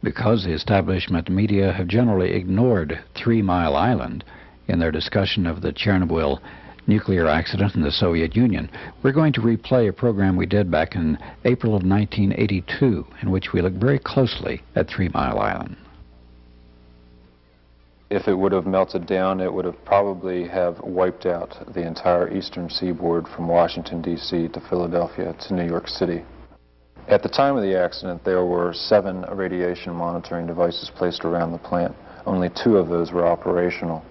Because the establishment media have generally ignored 3 Mile Island in their discussion of the Chernobyl nuclear accident in the Soviet Union, we're going to replay a program we did back in April of 1982, in which we looked very closely at 3 Mile Island. If it would have melted down, it would have probably have wiped out the entire eastern seaboard from Washington, D.C. to Philadelphia to New York City. At the time of the accident, there were 7 radiation monitoring devices placed around the plant. Only 2 of those were operational.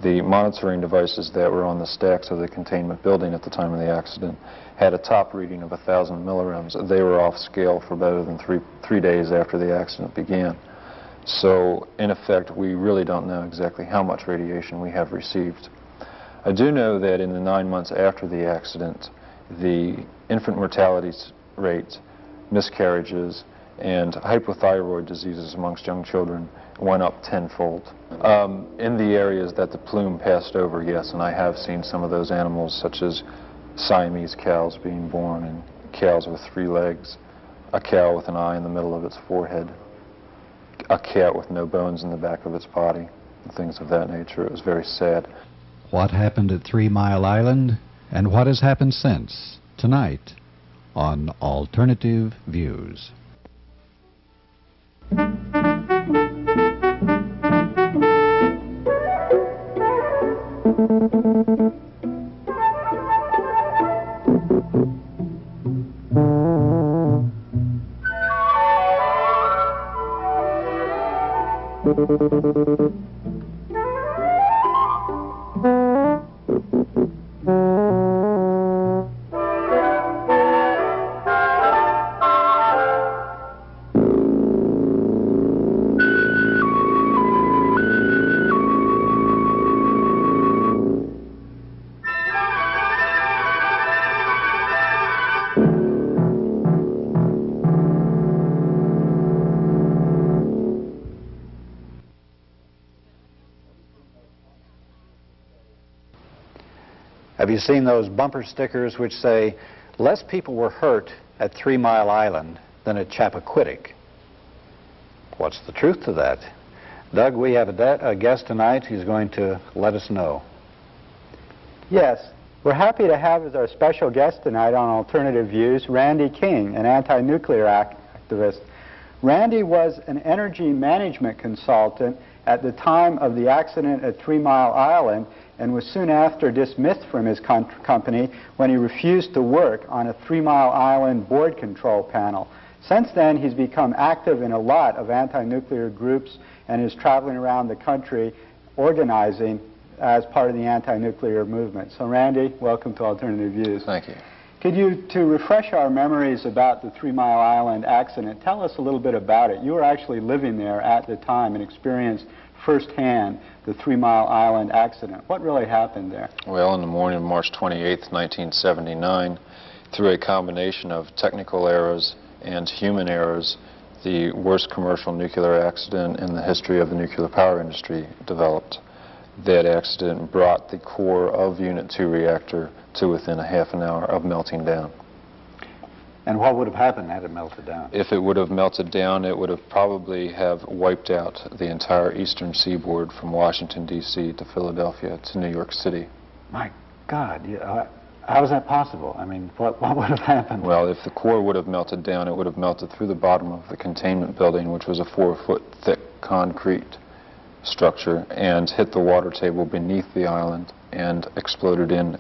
The monitoring devices that were on the stacks of the containment building at the time of the accident had a top reading of 1,000 millirems. They were off scale for better than three days after the accident began. So, in effect, we really don't know exactly how much radiation we have received. I do know that in the 9 months after the accident, the infant mortality rate, miscarriages, and hypothyroid diseases amongst young children went up tenfold. In the areas that the plume passed over, yes, and I have seen some of those animals, such as Siamese cows being born, and cows with 3 legs, a cow with an eye in the middle of its forehead, a cat with no bones in the back of its body, and things of that nature. It was very sad. What happened at 3 Mile Island, and what has happened since, tonight, on Alternative Views. Have you seen those bumper stickers which say, less people were hurt at 3 Mile Island than at Chappaquiddick? What's the truth to that? Doug, we have a guest tonight who's going to let us know. Yes, we're happy to have as our special guest tonight on Alternative Views, Randy King, an anti-nuclear activist. Randy was an energy management consultant at the time of the accident at 3 Mile Island, and was soon after dismissed from his company when he refused to work on a 3 Mile Island board control panel. Since then, he's become active in a lot of anti-nuclear groups and is traveling around the country organizing as part of the anti-nuclear movement. So Randy, welcome to Alternative Views. Thank you. Could you, to refresh our memories about the 3 Mile Island accident, tell us a little bit about it? You were actually living there at the time and experienced firsthand the 3 Mile Island accident. What really happened there? Well, in the morning of March 28th, 1979, through a combination of technical errors and human errors, the worst commercial nuclear accident in the history of the nuclear power industry developed. That accident brought the core of Unit 2 reactor to within a half an hour of melting down. And what would have happened had it melted down? If it would have melted down, it would have probably have wiped out the entire eastern seaboard from Washington, D.C. to Philadelphia to New York City. My God, how is that possible? I mean, what would have happened? Well, if the core would have melted down, it would have melted through the bottom of the containment building, which was a 4-foot thick concrete structure, and hit the water table beneath the island and exploded in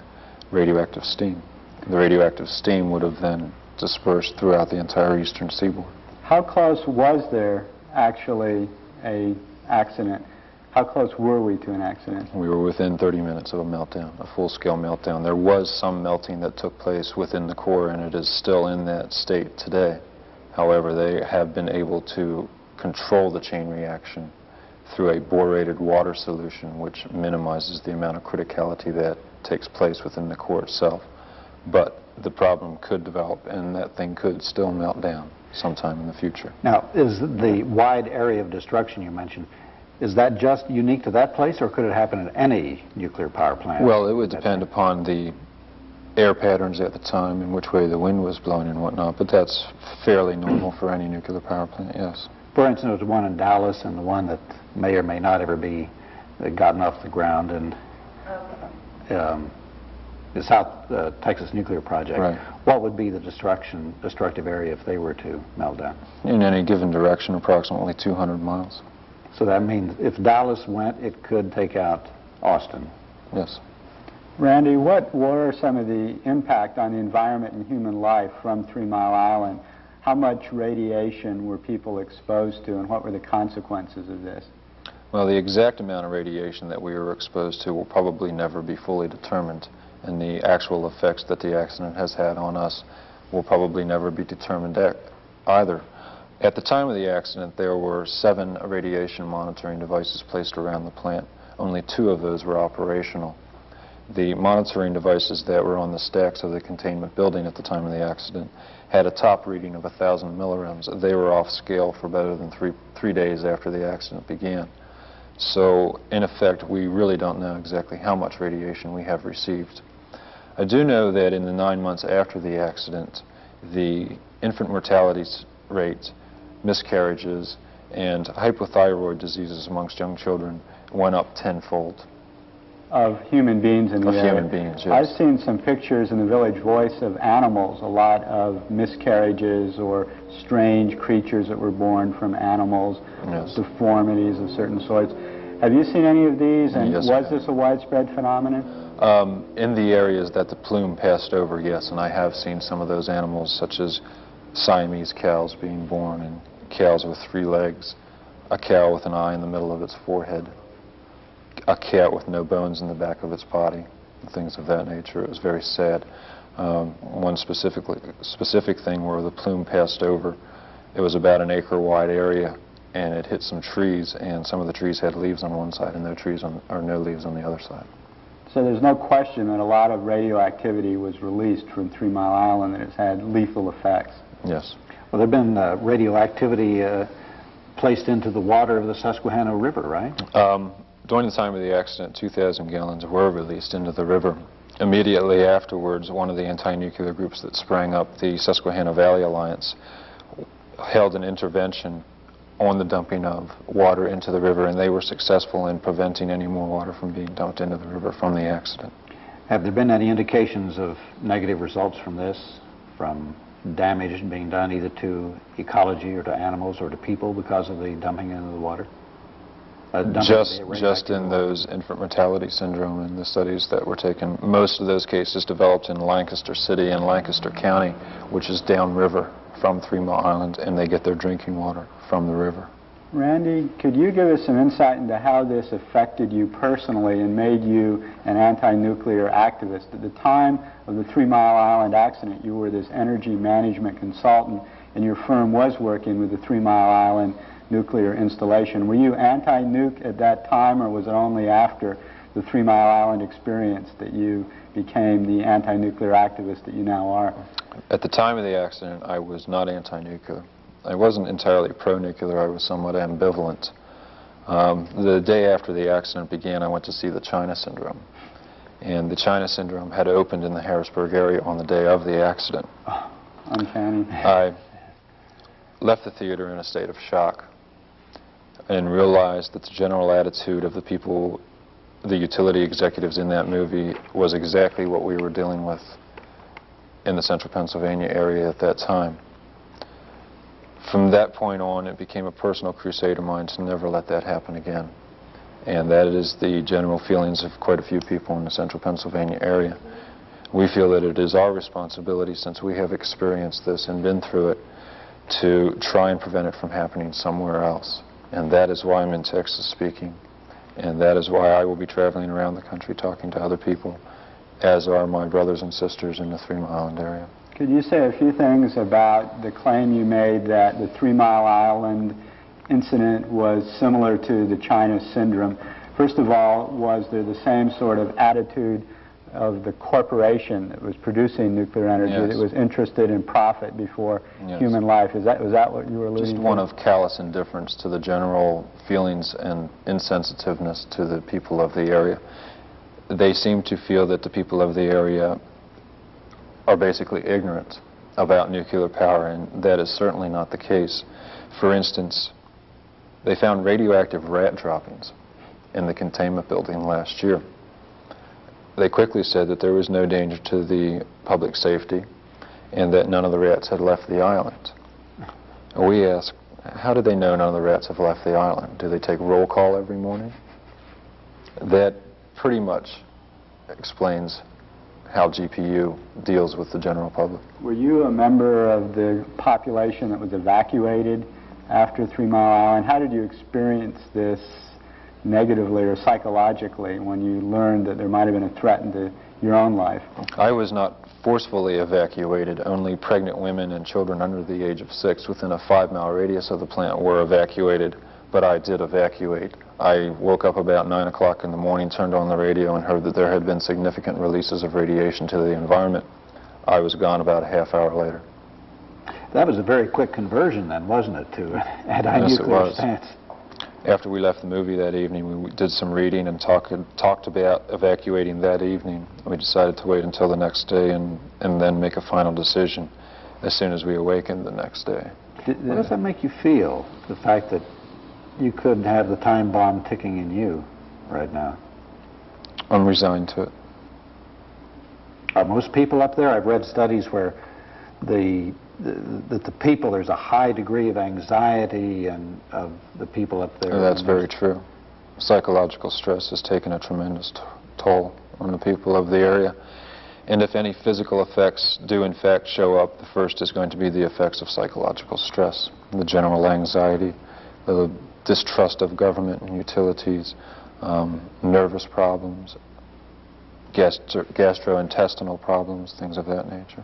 radioactive steam. The radioactive steam would have then dispersed throughout the entire eastern seaboard. How close was there actually an accident? How close were we to an accident? We were within 30 minutes of a meltdown, a full-scale meltdown. There was some melting that took place within the core, and it is still in that state today. However, they have been able to control the chain reaction through a borated water solution, which minimizes the amount of criticality that takes place within the core itself. But the problem could develop, and that thing could still melt down sometime in the future. Now, is the wide area of destruction you mentioned, is that just unique to that place, or could it happen at any nuclear power plant? Well, it would depend upon the air patterns at the time and which way the wind was blowing and whatnot, but that's fairly normal for any nuclear power plant, yes. For instance, the one in Dallas and the one that may or may not ever be gotten off the ground, and the South Texas nuclear project. Right. What would be the destructive area if they were to melt down? In any given direction, approximately 200 miles. So that means if Dallas went, it could take out Austin. Yes. Randy, what were some of the impact on the environment and human life from 3 Mile Island? How much radiation were people exposed to, and what were the consequences of this? Well, the exact amount of radiation that we were exposed to will probably never be fully determined, and the actual effects that the accident has had on us will probably never be determined either. At the time of the accident, there were 7 radiation monitoring devices placed around the plant. Only 2 of those were operational. The monitoring devices that were on the stacks of the containment building at the time of the accident had a top reading of 1,000 millirems. They were off scale for better than three days after the accident began. So, in effect, we really don't know exactly how much radiation we have received. I do know that in the 9 months after the accident, the infant mortality rate, miscarriages, and hypothyroid diseases amongst young children went up tenfold. Of human beings in the area. Of human beings, yes. I've seen some pictures in the Village Voice of animals, a lot of miscarriages or strange creatures that were born from animals, yes. Deformities of certain sorts. Have you seen any of these, and yes, was this a widespread phenomenon? In the areas that the plume passed over, yes, and I have seen some of those animals, such as Siamese cows being born, and cows with 3 legs, a cow with an eye in the middle of its forehead, a cat with no bones in the back of its body, things of that nature. It was very sad. One specific thing where the plume passed over, it was about an acre-wide area, and it hit some trees, and some of the trees had leaves on one side and no leaves on the other side. So there's no question that a lot of radioactivity was released from 3 Mile Island, and it's had lethal effects. Yes. Well, there have been radioactivity placed into the water of the Susquehanna River, right? During the time of the accident, 2,000 gallons were released into the river. Immediately afterwards, one of the anti-nuclear groups that sprang up, the Susquehanna Valley Alliance, held an intervention on the dumping of water into the river, and they were successful in preventing any more water from being dumped into the river from the accident. Have there been any indications of negative results from this, from damage being done either to ecology or to animals or to people because of the dumping into the water? Just in those infant mortality syndrome and the studies that were taken, most of those cases developed in Lancaster City and Lancaster County, which is downriver from 3 Mile Island, and they get their drinking water from the river. Randy, could you give us some insight into how this affected you personally and made you an anti-nuclear activist? At the time of the 3 Mile Island accident, you were this energy management consultant, and your firm was working with the 3 Mile Island nuclear installation. Were you anti-nuke at that time, or was it only after the 3 Mile Island experience that you became the anti-nuclear activist that you now are? At the time of the accident, I was not anti-nuclear. I wasn't entirely pro-nuclear. I was somewhat ambivalent. The day after the accident began, I went to see the China syndrome. And the China syndrome had opened in the Harrisburg area on the day of the accident. Oh, uncanny. I left the theater in a state of shock and realized that the general attitude of the people, the utility executives in that movie, was exactly what we were dealing with in the central Pennsylvania area at that time. From that point on, it became a personal crusade of mine to never let that happen again. And that is the general feelings of quite a few people in the central Pennsylvania area. We feel that it is our responsibility, since we have experienced this and been through it, to try and prevent it from happening somewhere else. And that is why I'm in Texas speaking. And that is why I will be traveling around the country talking to other people, as are my brothers and sisters in the 3 Mile Island area. Could you say a few things about the claim you made that the 3 Mile Island incident was similar to the China syndrome? First of all, was there the same sort of attitude of the corporation that was producing nuclear energy, yes, that was interested in profit before yes, human life? Was that what you were alluding to? Just one of callous indifference to the general feelings and insensitiveness to the people of the area. They seem to feel that the people of the area are basically ignorant about nuclear power, and that is certainly not the case. For instance, They found radioactive rat droppings in the containment building last year. They quickly said that there was no danger to the public safety and that none of the rats had left the island. We asked, how did they know none of the rats have left the island? Do they take roll call every morning? That pretty much explains how GPU deals with the general public. Were you a member of the population that was evacuated after 3 Mile Island? How did you experience this negatively or psychologically when you learned that there might have been a threat to your own life? I was not forcefully evacuated. Only pregnant women and children under the age of 6 within a 5-mile radius of the plant were evacuated, but I did evacuate. I woke up about 9 o'clock in the morning, turned on the radio, and heard that there had been significant releases of radiation to the environment. I was gone about a half hour later. That was a very quick conversion then, wasn't it, to anti-nuclear stance? After we left the movie that evening, we did some reading and talked about evacuating that evening. We decided to wait until the next day and then make a final decision as soon as we awakened the next day. What does that make you feel, the fact that you could have the time bomb ticking in you right now? I'm resigned to it. Are most people up there? I've read studies where the people, there's a high degree of anxiety and of the people up there. That's very true. Psychological stress has taken a tremendous toll on the people of the area. And if any physical effects do in fact show up, the first is going to be the effects of psychological stress, the general anxiety, the distrust of government and utilities, nervous problems, gastrointestinal problems, things of that nature.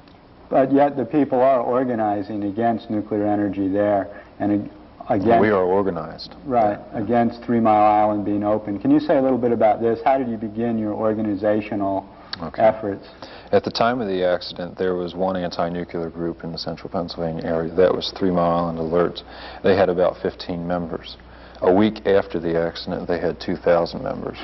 But yet the people are organizing against nuclear energy there and against... We are organized. Right, against 3 Mile Island being open. Can you say a little bit about this? How did you begin your organizational efforts? At the time of the accident, there was one anti-nuclear group in the central Pennsylvania area. That was 3 Mile Island Alerts. They had about 15 members. A week after the accident, they had 2,000 members.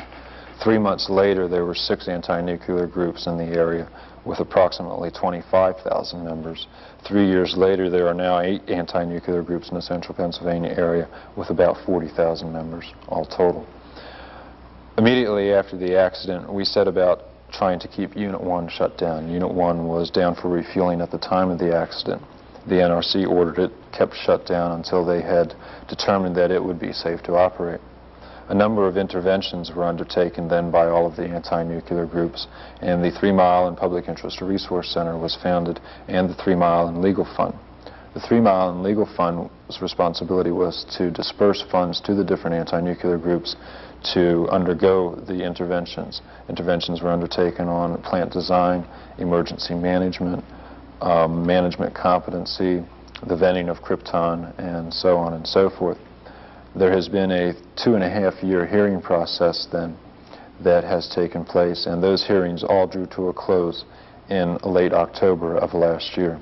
3 months later, there were 6 anti-nuclear groups in the area with approximately 25,000 members. 3 years later, there are now 8 anti-nuclear groups in the central Pennsylvania area with about 40,000 members, all total. Immediately after the accident, we set about trying to keep Unit 1 shut down. Unit 1 was down for refueling at the time of the accident. The NRC ordered it, kept shut down until they had determined that it would be safe to operate. A number of interventions were undertaken then by all of the anti-nuclear groups, and the 3 Mile Island Public Interest Resource Center was founded, and the 3 Mile Island Legal Fund. The 3 Mile Island Legal Fund's responsibility was to disperse funds to the different anti-nuclear groups to undergo the interventions. Interventions were undertaken on plant design, emergency management, management competency, the venting of krypton, and so on and so forth. There has been a 2.5-year hearing process then that has taken place, and those hearings all drew to a close in late October of last year.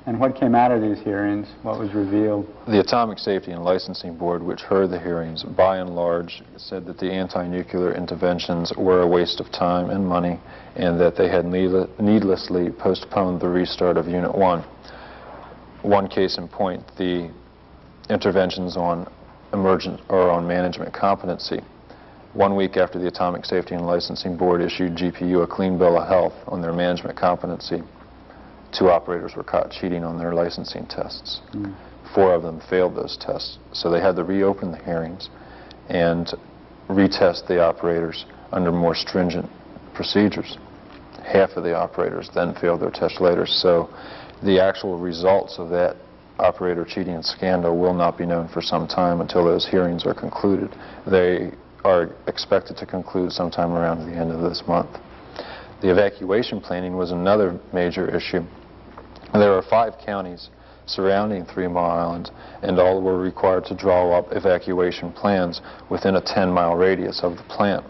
And what came out of these hearings? What was revealed? The Atomic Safety and Licensing Board, which heard the hearings, by and large said that the anti-nuclear interventions were a waste of time and money, and that they had needlessly postponed the restart of Unit 1. One case in point, the interventions on management competency. 1 week after the Atomic Safety and Licensing Board issued GPU a clean bill of health on their management competency, 2 operators were caught cheating on their licensing tests. 4 of them failed those tests. So they had to reopen the hearings and retest the operators under more stringent procedures. Half of the operators then failed their test later. So the actual results of that operator cheating scandal will not be known for some time until those hearings are concluded. They are expected to conclude sometime around the end of this month. The evacuation planning was another major issue. There are 5 counties surrounding 3 Mile Island, and all were required to draw up evacuation plans within a 10-mile radius of the plant.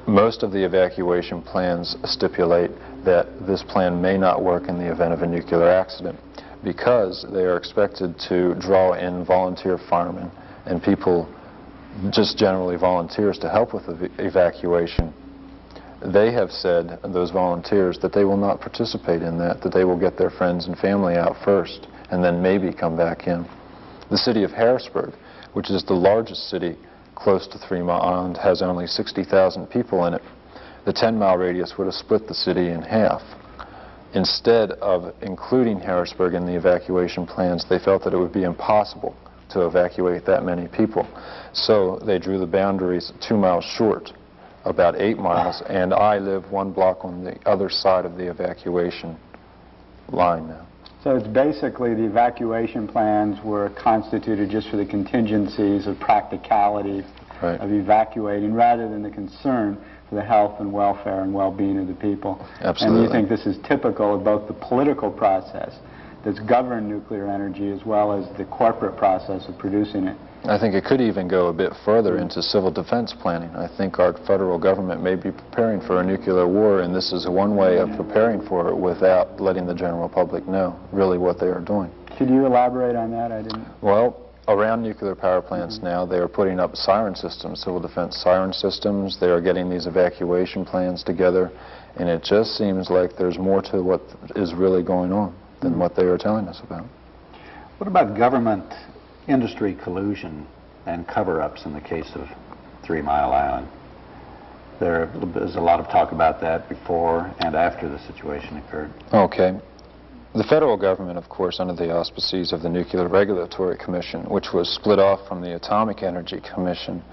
Most of the evacuation plans stipulate that this plan may not work in the event of a nuclear accident, because they are expected to draw in volunteer firemen and people, just generally volunteers, to help with the evacuation. They have said, those volunteers, that they will not participate in that they will get their friends and family out first and then maybe come back in. The city of Harrisburg, which is the largest city close to 3 Mile Island, has only 60,000 people in it. The 10-mile radius would have split the city in half. Instead of including Harrisburg in the evacuation plans, they felt that it would be impossible to evacuate that many people. So they drew the boundaries 2 miles short, about 8 miles, and I live 1 block on the other side of the evacuation line now. So it's basically the evacuation plans were constituted just for the contingencies of practicality of evacuating rather than the concern for the health and welfare and well-being of the people. Absolutely. And you think this is typical of both the political process that's governed nuclear energy as well as the corporate process of producing it? I think it could even go a bit further into civil defense planning. I think our federal government may be preparing for a nuclear war, and this is one way of preparing for it without letting the general public know really what they are doing. Could you elaborate on that? I didn't. Well, around nuclear power plants now, they are putting up siren systems, civil defense siren systems. They are getting these evacuation plans together, and it just seems like there's more to what is really going on than what they are telling us about. What about government industry collusion and cover-ups in the case of 3 Mile Island? There's a lot of talk about that before and after the situation occurred. Okay. The federal government, of course, under the auspices of the Nuclear Regulatory Commission, which was split off from the Atomic Energy Commission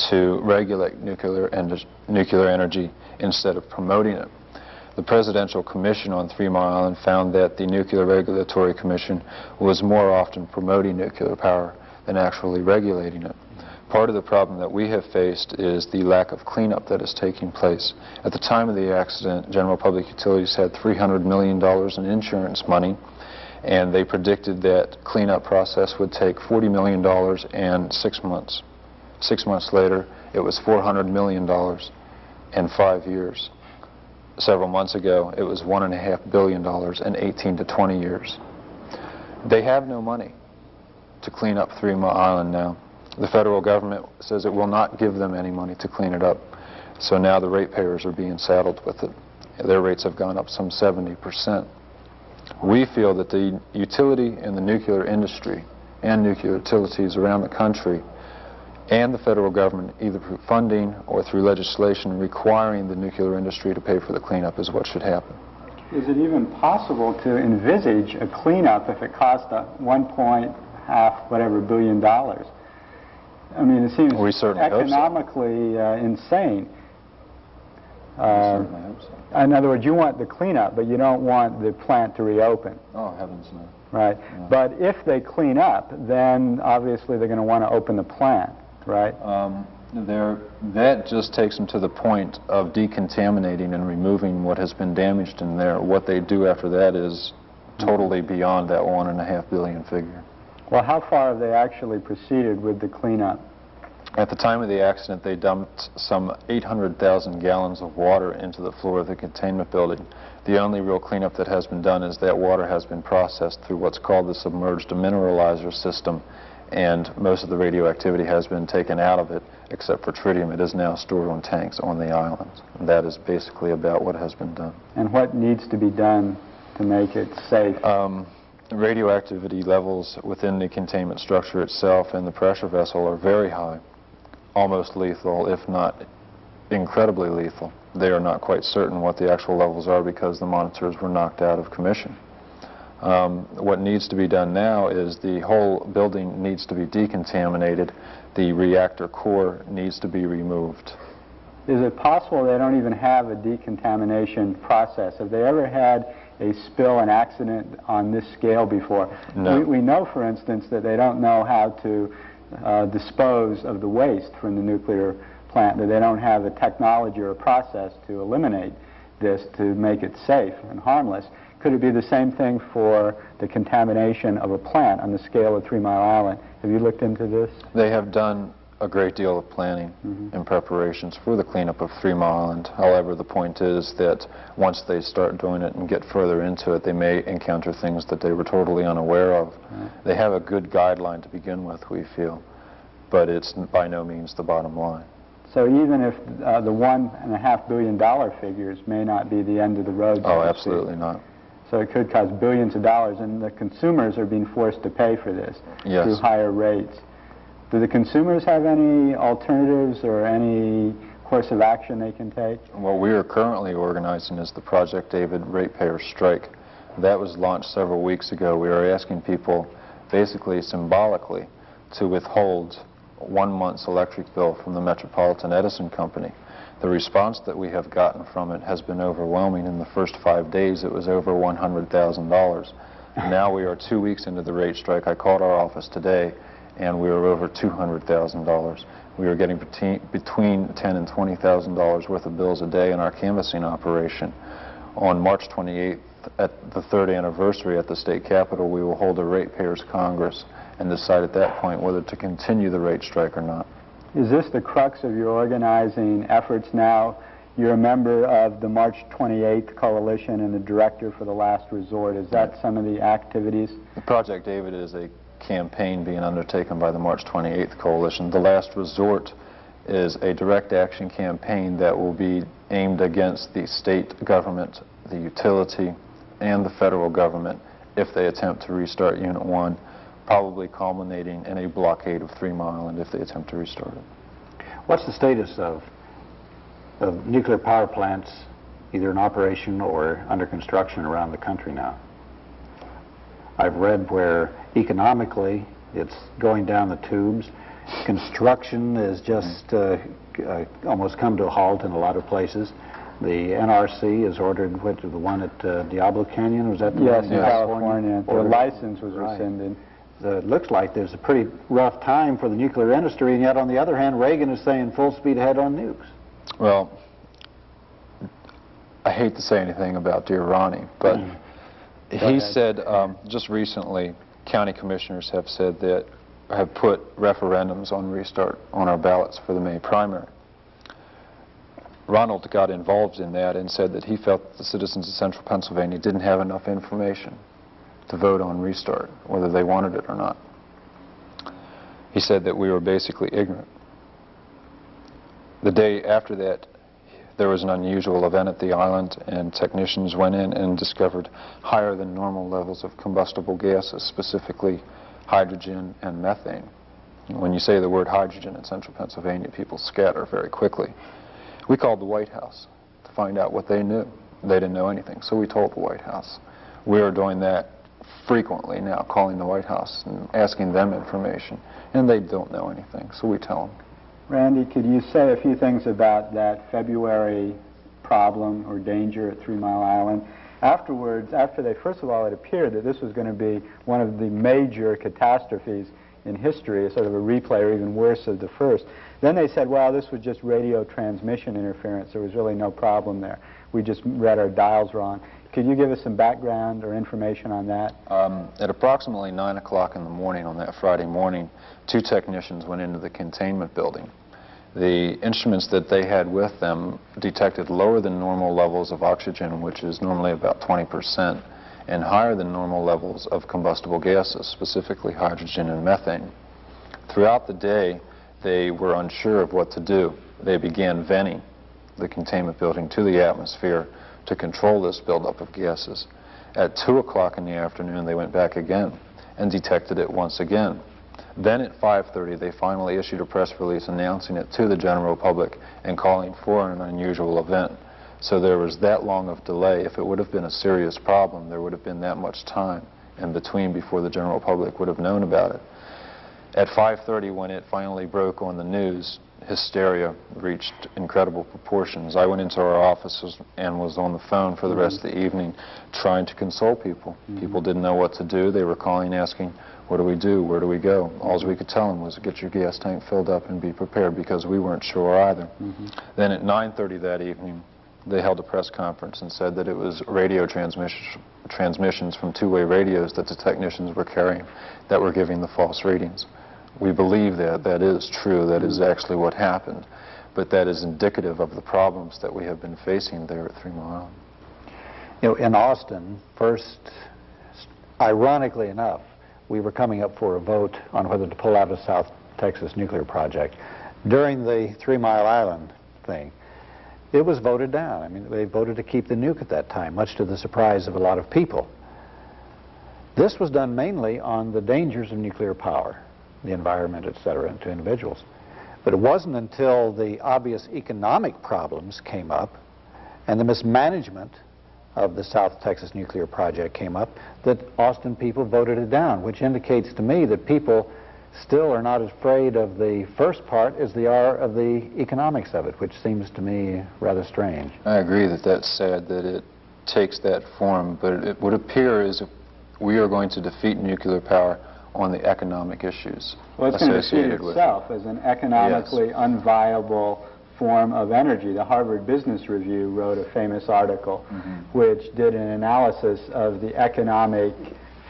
to regulate nuclear energy instead of promoting it. The Presidential Commission on 3 Mile Island found that the Nuclear Regulatory Commission was more often promoting nuclear power than actually regulating it. Part of the problem that we have faced is the lack of cleanup that is taking place. At the time of the accident, General Public Utilities had $300 million in insurance money, and they predicted that cleanup process would take $40 million and 6 months. 6 months later, it was $400 million and 5 years. Several months ago, it was $1.5 billion in 18 to 20 years. They have no money to clean up 3 Mile Island now. The federal government says it will not give them any money to clean it up. So now the ratepayers are being saddled with it. Their rates have gone up some 70%. We feel that the utility and the nuclear industry and nuclear utilities around the country and the federal government, either through funding or through legislation requiring the nuclear industry to pay for the cleanup, is what should happen. Is it even possible to envisage a cleanup if it cost $1.5 billion? I mean, it seems economically insane. In other words, you want the cleanup, but you don't want the plant to reopen. Oh, heavens no. Right. No. But if they clean up, then obviously they're going to want to open the plant, right? That just takes them to the point of decontaminating and removing what has been damaged in there. What they do after that is totally beyond that $1.5 billion figure. Well, how far have they actually proceeded with the cleanup? At the time of the accident, they dumped some 800,000 gallons of water into the floor of the containment building. The only real cleanup that has been done is that water has been processed through what's called the submerged mineralizer system, and most of the radioactivity has been taken out of it, except for tritium. It is now stored on tanks on the island. And that is basically about what has been done. And what needs to be done to make it safe? Radioactivity levels within the containment structure itself and the pressure vessel are very high, almost lethal, if not incredibly lethal. They are not quite certain what the actual levels are because the monitors were knocked out of commission. What needs to be done now is the whole building needs to be decontaminated. The reactor core needs to be removed. Is it possible they don't even have a decontamination process? Have they ever had a spill, an accident on this scale before? No. We know, for instance, that they don't know how to dispose of the waste from the nuclear plant, that they don't have a technology or a process to eliminate this to make it safe and harmless. Could it be the same thing for the contamination of a plant on the scale of 3 Mile Island? Have you looked into this? They have done a great deal of planning and preparations for the cleanup of 3 Mile Island. However, the point is that once they start doing it and get further into it, they may encounter things that they were totally unaware of. Right. They have a good guideline to begin with, we feel, but it's by no means the bottom line. So even if the $1.5 billion figures may not be the end of the road. Oh, absolutely not. So it could cost billions of dollars, and the consumers are being forced to pay for this through higher rates. Do the consumers have any alternatives or any course of action they can take? What we are currently organizing is the Project David Ratepayer Strike. That was launched several weeks ago. We are asking people, basically symbolically, to withhold 1 month's electric bill from the Metropolitan Edison Company. The response that we have gotten from it has been overwhelming. In the first 5 days, it was over $100,000. Now we are 2 weeks into the rate strike. I called our office today, and we are over $200,000. We are getting between $10,000 and $20,000 worth of bills a day in our canvassing operation. On March 28th, at the 3rd anniversary at the state capitol, we will hold a ratepayers Congress and decide at that point whether to continue the rate strike or not. Is this the crux of your organizing efforts now? You're a member of the March 28th Coalition and the director for the Last Resort. Is that some of the activities? The Project David is a campaign being undertaken by the March 28th Coalition. The Last Resort is a direct action campaign that will be aimed against the state government, the utility, and the federal government if they attempt to restart Unit 1, probably culminating in a blockade of 3 Mile Island if they attempt to restart it. What's the status of nuclear power plants, either in operation or under construction around the country now? I've read where economically it's going down the tubes. Construction is just almost come to a halt in a lot of places. The NRC has ordered the one at Diablo Canyon, was that the Yes, one in California. The license was rescinded. It looks like there's a pretty rough time for the nuclear industry, and yet on the other hand, Reagan is saying full speed ahead on nukes. Well, I hate to say anything about dear Ronnie, but he said just recently, county commissioners have said that, have put referendums on restart on our ballots for the May primary. Ronald got involved in that and said that he felt the citizens of central Pennsylvania didn't have enough information to vote on restart, whether they wanted it or not. He said that we were basically ignorant. The day after that, there was an unusual event at the island, and technicians went in and discovered higher than normal levels of combustible gases, specifically hydrogen and methane. When you say the word hydrogen in central Pennsylvania, people scatter very quickly. We called the White House to find out what they knew. They didn't know anything, so we told the White House. We are doing that frequently now, calling the White House and asking them information, and they don't know anything, so we tell them. Randy, could you say a few things about that February problem or danger at 3 Mile Island? Afterwards, first of all, it appeared that this was going to be one of the major catastrophes in history, sort of a replay or even worse of the first. Then they said, well, this was just radio transmission interference. There was really no problem there. We just read our dials wrong. Could you give us some background or information on that? At approximately 9 o'clock in the morning on that Friday morning, 2 technicians went into the containment building. The instruments that they had with them detected lower than normal levels of oxygen, which is normally about 20%, and higher than normal levels of combustible gases, specifically hydrogen and methane. Throughout the day, they were unsure of what to do. They began venting the containment building to the atmosphere to control this buildup of gases. At 2 o'clock in the afternoon, they went back again and detected it once again. Then at 5:30, they finally issued a press release announcing it to the general public and calling for an unusual event. So there was that long of delay. If it would have been a serious problem, there would have been that much time in between before the general public would have known about it. At 5:30, when it finally broke on the news, hysteria reached incredible proportions. I went into our offices and was on the phone for the rest of the evening trying to console people. People didn't know what to do. They were calling, asking, what do we do? Where do we go? All we could tell them was get your gas tank filled up and be prepared, because we weren't sure either. Then at 9:30 that evening, they held a press conference and said that it was radio transmissions from two-way radios that the technicians were carrying that were giving the false readings. We believe that that is true, that is actually what happened, but that is indicative of the problems that we have been facing there at 3 Mile Island. You know, in Austin, first, ironically enough, we were coming up for a vote on whether to pull out of the South Texas nuclear project. During the 3 Mile Island thing, it was voted down. I mean, they voted to keep the nuke at that time, much to the surprise of a lot of people. This was done mainly on the dangers of nuclear power. the environment, et cetera, and to individuals. But it wasn't until the obvious economic problems came up and the mismanagement of the South Texas nuclear project came up that Austin people voted it down, which indicates to me that people still are not as afraid of the first part as they are of the economics of it, which seems to me rather strange. I agree that that's sad that it takes that form, but it would appear as if we are going to defeat nuclear power on the economic issues Well, it's going to defeat associated with it. itself as an economically unviable form of energy. The Harvard Business Review wrote a famous article which did an analysis of the economic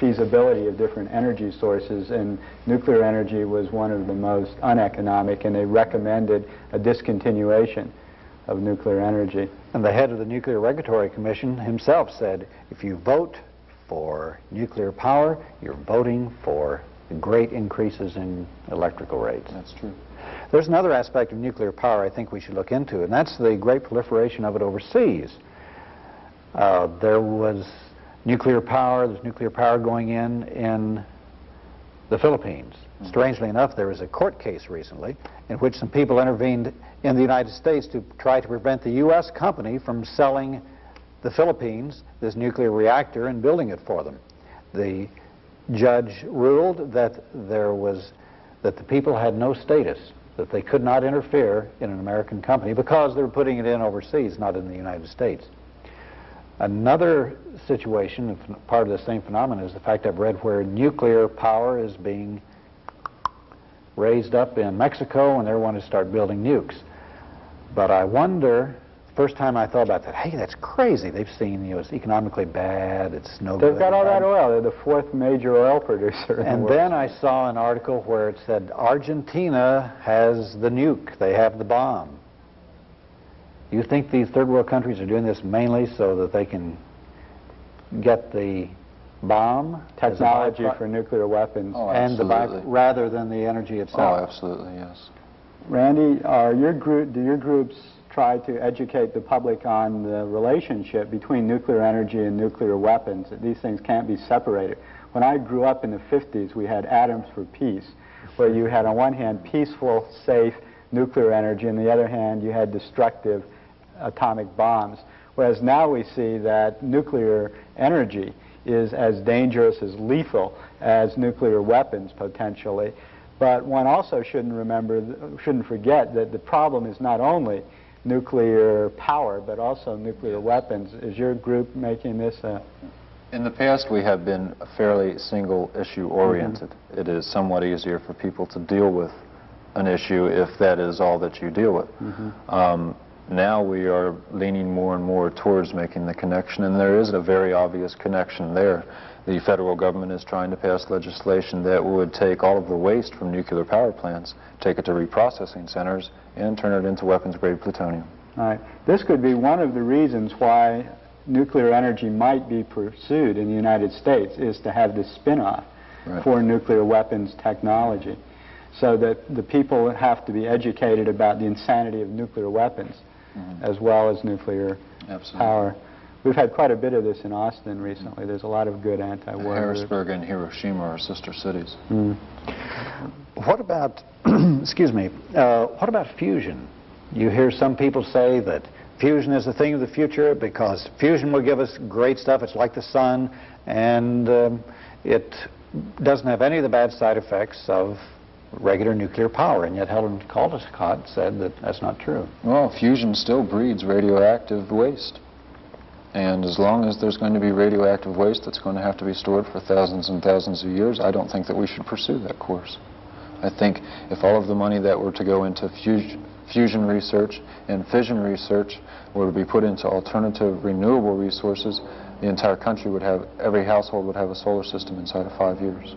feasibility of different energy sources, and nuclear energy was one of the most uneconomic, and they recommended a discontinuation of nuclear energy. And the head of the Nuclear Regulatory Commission himself said, if you vote for nuclear power, you're voting for great increases in electrical rates. That's true. There's another aspect of nuclear power I think we should look into, and that's the great proliferation of it overseas. There was nuclear power, there's nuclear power going in the Philippines. Strangely enough, there was a court case recently in which some people intervened in the United States to try to prevent the U.S. company from selling the Philippines this nuclear reactor and building it for them. The judge ruled that the people had no status, that they could not interfere in an American company because they were putting it in overseas, not in the United States. Another situation, part of the same phenomenon, is the fact I've read where nuclear power is being raised up in Mexico and they want to start building nukes. But I wonder, first time I thought about that, hey, that's crazy. They've seen, it's economically bad, it's no good. They've got all that oil. They're the fourth major oil producer in the world. And then I saw an article where it said Argentina has the nuke, they have the bomb. You think these third world countries are doing this mainly so that they can get the bomb? Technology for nuclear weapons. Oh, and rather than the energy itself? Oh, absolutely, yes. Randy, do your groups try to educate the public on the relationship between nuclear energy and nuclear weapons, that these things can't be separated? When I grew up in the 50s, we had Atoms for Peace, where you had on one hand peaceful, safe nuclear energy, and on the other hand you had destructive atomic bombs. Whereas now we see that nuclear energy is as dangerous, as lethal as nuclear weapons potentially. But one also shouldn't forget that the problem is not only nuclear power, but also nuclear weapons. Is your group making this a... In the past, we have been fairly single-issue oriented. It is somewhat easier for people to deal with an issue if that is all that you deal with. Now we are leaning more and more towards making the connection, and there is a very obvious connection there. The federal government is trying to pass legislation that would take all of the waste from nuclear power plants, take it to reprocessing centers, and turn it into weapons-grade plutonium. All right. This could be one of the reasons why nuclear energy might be pursued in the United States, is to have this spin-off for nuclear weapons technology, so that the people have to be educated about the insanity of nuclear weapons as well as nuclear power. We've had quite a bit of this in Austin recently. There's a lot of good anti-war. Harrisburg and Hiroshima are sister cities. What about, excuse me, what about fusion? You hear some people say that fusion is the thing of the future because fusion will give us great stuff. It's like the sun, and it doesn't have any of the bad side effects of regular nuclear power, and yet Helen Caldicott said that that's not true. Well, fusion still breeds radioactive waste. And as long as there's going to be radioactive waste that's going to have to be stored for thousands and thousands of years, I don't think that we should pursue that course. I think if all of the money that were to go into fusion research and fission research were to be put into alternative renewable resources, the entire country would have, every household would have a solar system inside of 5 years.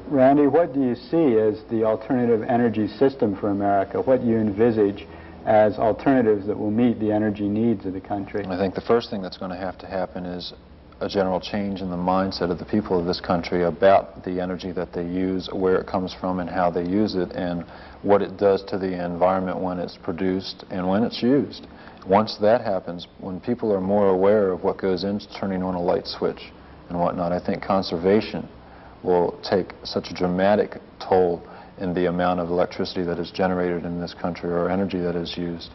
Randy, what do you see as the alternative energy system for America? What do you envisage as alternatives that will meet the energy needs of the country? I think the first thing that's going to happen is a general change in the mindset of the people of this country about the energy that they use, where it comes from and how they use it, and what it does to the environment when it's produced and when it's used. Once that happens, when people are more aware of what goes into turning on a light switch and whatnot, I think conservation will take such a dramatic toll in the amount of electricity that is generated in this country or energy that is used,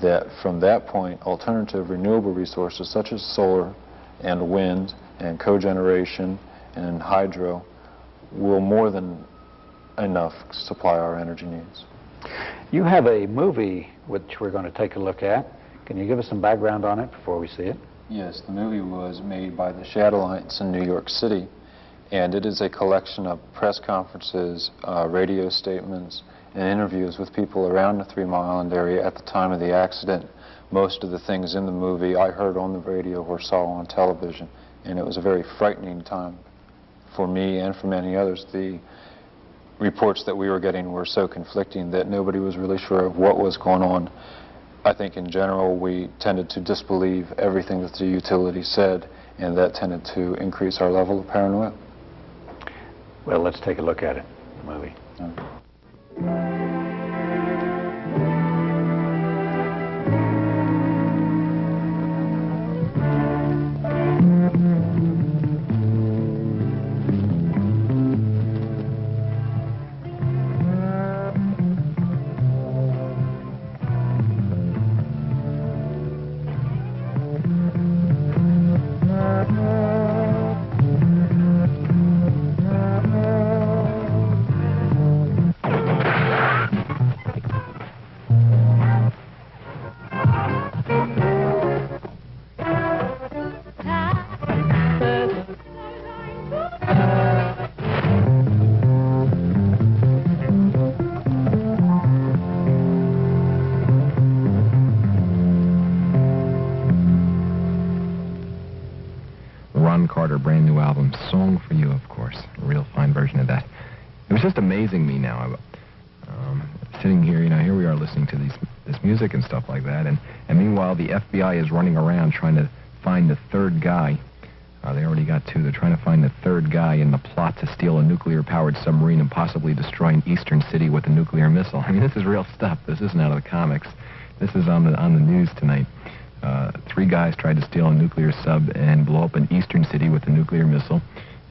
that from that point, alternative renewable resources such as solar and wind and cogeneration and hydro will more than enough supply our energy needs. You have a movie which we're going to take a look at. Can you give us some background on it before we see it? Yes, the movie was made by the Shad Alliance in New York City, and it is a collection of press conferences, radio statements, and interviews with people around the 3 Mile Island area at the time of the accident. Most of the things in the movie I heard on the radio or saw on television, and it was a very frightening time for me and for many others. The reports that we were getting were so conflicting that nobody was really sure of what was going on. I think in general we tended to disbelieve everything that the utility said, and that tended to increase our level of paranoia. Well, let's take a look at it, the movie. Brand new album, Song for You, of course, a real fine version of that. It was just amazing me now. Sitting here, you know, here we are listening to this music and stuff like that, and meanwhile the FBI is running around trying to find the third guy. They already got 2. They're trying to find the third guy in the plot to steal a nuclear-powered submarine and possibly destroy an eastern city with a nuclear missile. I mean, this is real stuff. This isn't out of the comics. This is on the news tonight. 3 guys tried to steal a nuclear sub and blow up an eastern city with a nuclear missile.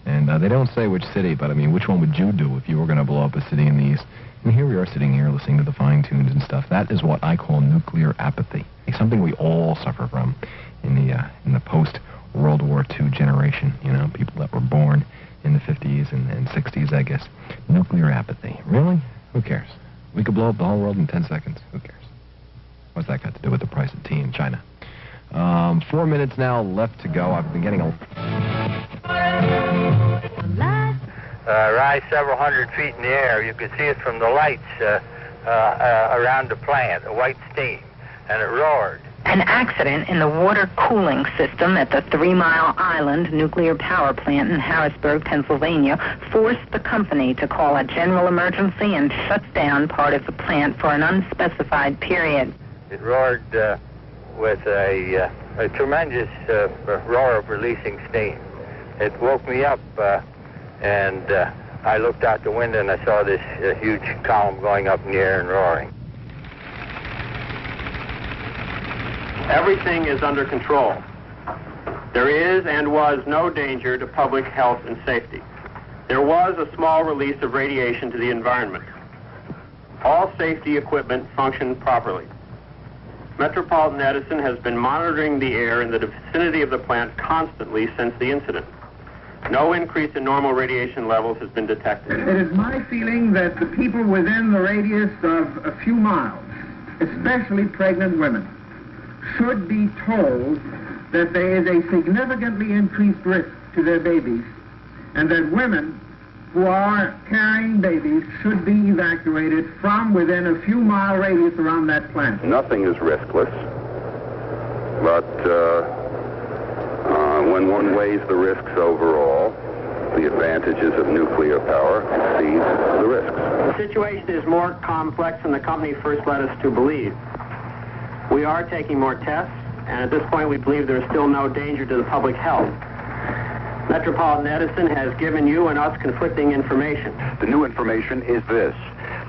And they don't say which city, but I mean, which one would you do if you were going to blow up a city in the east? And here we are sitting here listening to the fine tunes and stuff. That is what I call nuclear apathy. It's something we all suffer from in the post-World War II generation. You know, people that were born in the 50s and 60s, I guess. Nuclear apathy. Really? Who cares? We could blow up the whole world in 10 seconds. Who cares? What's that got to do with the price of tea in China? 4 minutes now left to go. I've been getting rise several hundred feet in the air. You could see it from the lights around the plant, the white steam, and it roared. An accident in the water cooling system at the 3 Mile Island nuclear power plant in Harrisburg, Pennsylvania, forced the company to call a general emergency and shut down part of the plant for an unspecified period. It roared with a tremendous roar of releasing steam. It woke me up, and I looked out the window and I saw this huge column going up in the air and roaring. Everything is under control. There is and was no danger to public health and safety. There was a small release of radiation to the environment. All safety equipment functioned properly. Metropolitan Edison has been monitoring the air in the vicinity of the plant constantly since the incident. No increase in normal radiation levels has been detected. It is my feeling that the people within the radius of a few miles, especially pregnant women, should be told that there is a significantly increased risk to their babies, and that women who are carrying babies should be evacuated from within a few mile radius around that plant. Nothing is riskless, but when one weighs the risks overall, the advantages of nuclear power exceed the risks. The situation is more complex than the company first led us to believe. We are taking more tests, and at this point we believe there is still no danger to the public health. Metropolitan Edison has given you and us conflicting information. The new information is this.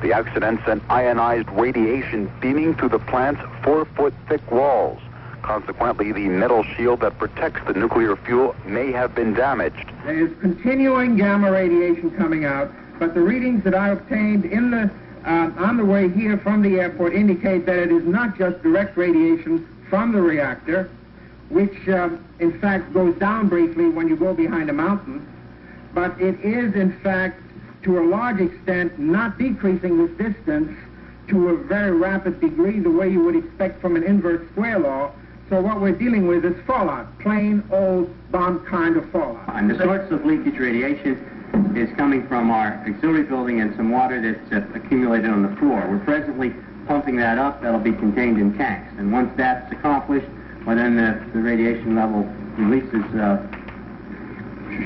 The accident sent ionized radiation beaming through the plant's 4-foot-thick walls. Consequently, the metal shield that protects the nuclear fuel may have been damaged. There is continuing gamma radiation coming out but the readings that I obtained in the on the way here from the airport indicate that it is not just direct radiation from the reactor, which in fact goes down briefly when you go behind a mountain, but it is in fact to a large extent not decreasing with distance to a very rapid degree the way you would expect from an inverse square law. So what we're dealing with is fallout, plain old bomb kind of fallout. And the source of leakage radiation is coming from our auxiliary building and some water that's accumulated on the floor. We're presently pumping that up. That'll be contained in tanks. And once that's accomplished, well, then the radiation level releases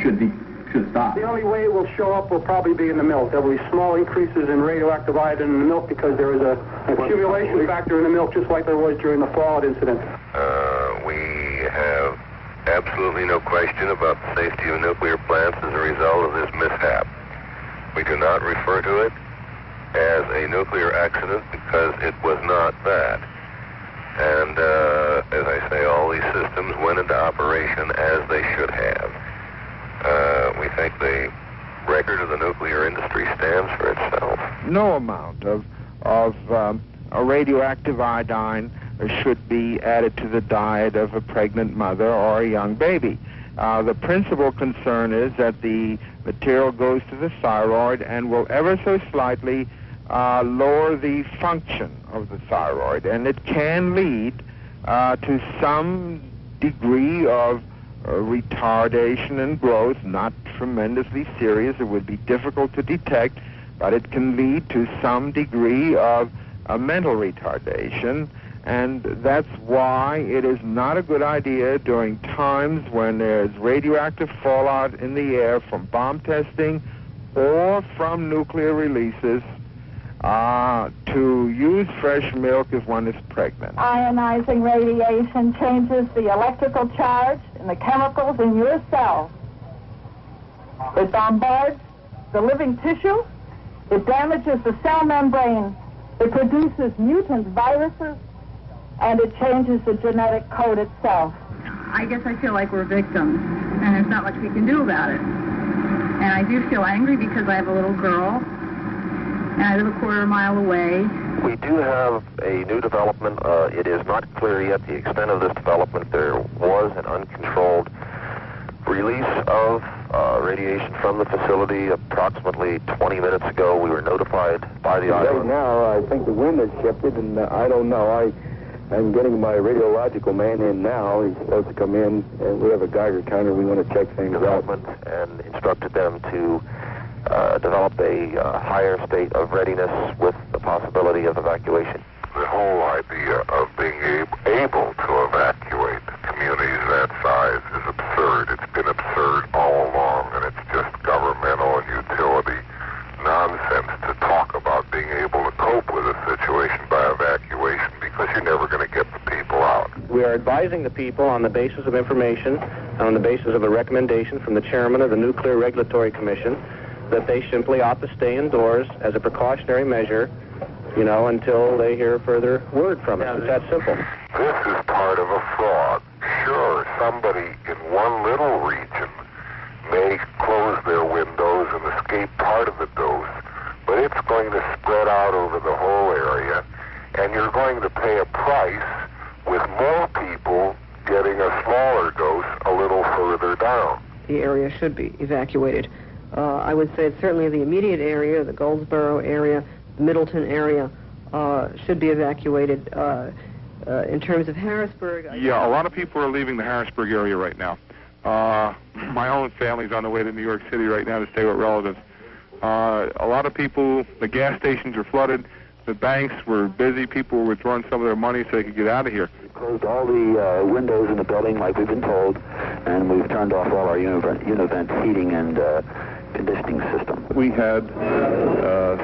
should stop. The only way it will show up will probably be in the milk. There will be small increases in radioactive iodine in the milk because there is an accumulation factor in the milk, just like there was during the fallout incident. We have absolutely no question about the safety of nuclear plants as a result of this mishap. We do not refer to it as a nuclear accident because it was not that. And as I say, all these systems went into operation as they should have. We think the record of the nuclear industry stands for itself. No amount of a radioactive iodine should be added to the diet of a pregnant mother or a young baby. The principal concern is that the material goes to the thyroid and will ever so slightly lower the function of the thyroid, and it can lead to some degree of retardation and growth, not tremendously serious. It would be difficult to detect, but it can lead to some degree of mental retardation, and that's why it is not a good idea during times when there's radioactive fallout in the air from bomb testing or from nuclear releases to use fresh milk if one is pregnant. Ionizing radiation changes the electrical charge and the chemicals in your cells. It bombards the living tissue. It damages the cell membrane. It produces mutant viruses, and it changes the genetic code itself. I guess I feel like we're victims, and there's not much we can do about it. And I do feel angry because I have a little girl, and I live a quarter mile away. We do have a new development. It is not clear yet the extent of this development. There was an uncontrolled release of radiation from the facility approximately 20 minutes ago. We were notified by the island. Right now, I think the wind has shifted, and I don't know. I'm getting my radiological man in now. He's supposed to come in, and we have a Geiger counter. We want to check things out. And instructed them to develop a higher state of readiness with the possibility of evacuation. The whole idea of being able to evacuate communities that size is absurd. It's been absurd all along, and it's just governmental and utility nonsense to talk about being able to cope with a situation by evacuation, because you're never going to get the people out. We are advising the people on the basis of information, on the basis of a recommendation from the chairman of the Nuclear Regulatory Commission, that they simply ought to stay indoors as a precautionary measure, you know, until they hear further word from us. It's that simple. This is part of a fraud. Sure, somebody in one little region may close their windows and escape part of the dose, but it's going to spread out over the whole area, and you're going to pay a price with more people getting a smaller dose a little further down. The area should be evacuated. I would say certainly the immediate area, the Goldsboro area, the Middleton area, should be evacuated. In terms of Harrisburg... Yeah, a lot of people are leaving the Harrisburg area right now. My own family's on the way to New York City right now to stay with relatives. A lot of people, the gas stations are flooded, the banks were busy, people were withdrawing some of their money so they could get out of here. We closed all the windows in the building like we've been told, and we've turned off all our univent heating and conditioning system. We had